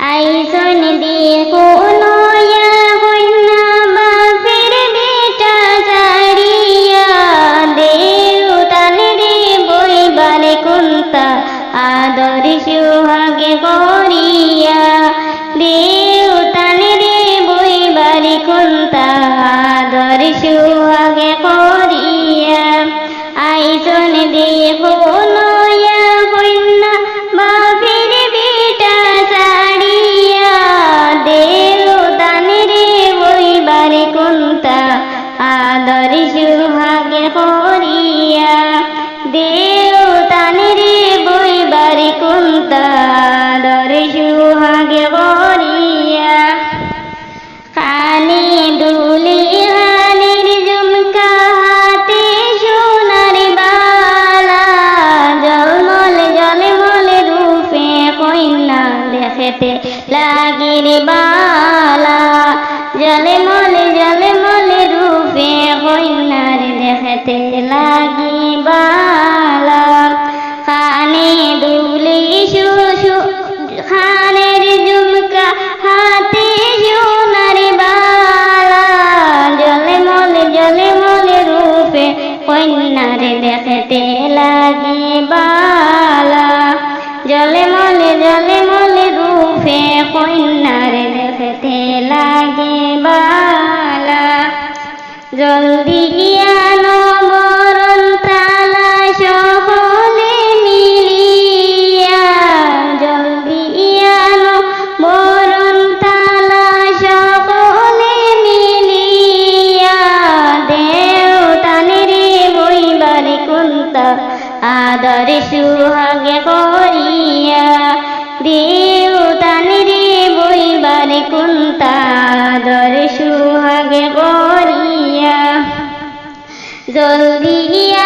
আইজন দেখুন কন্যা বাপের বেটা জারিয়া দেউতান রে বইবারে কুন্তা আদর সুহাগে করিয়া দেউতান রে বইবারে কুন্তা আদর সুহাগে করিয়া আইজন দেখুন কন্যা বাপের বেটা জারিয়া দেউতান রে বইবারে কুন্তা আদর সুহাগে করিয়া দেউতান রে বইবারে কুন্তা আদর সুহাগে করিয়া কানে দুলি হানের ঝুমকা হাতে সোনার বালা জলমল জলমল রূপে কন্যা দেখতে লাগির বালা জলমল জলমল রূপে কন্যার দেখতে লাগি বালা কানে দুলি খানের ঝুমকা হাতে সোনার বালা জলমল জলমল রূপে কন্যার দেখতে লাগি বালা জলমল জলমল রূপে কন্যার দেখতে লাগে বালা জলদি আনো বরণ তালা সকলে মিলিয়া জলদি আনো বরণ তালা সকলে মিলিয়া দেউতান রে বইবারে কুন্তা আদর সুহাগে করিয়া দেউতান রে বইবারে কুন্তা আদর সুহাগে করিয়া জলদি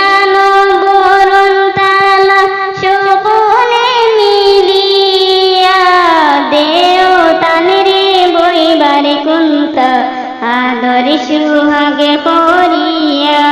আনো বরণ তালা সকলে মিলিয়া দেউতান রে বইবারে কুন্তা আদর সুহাগে করিয়া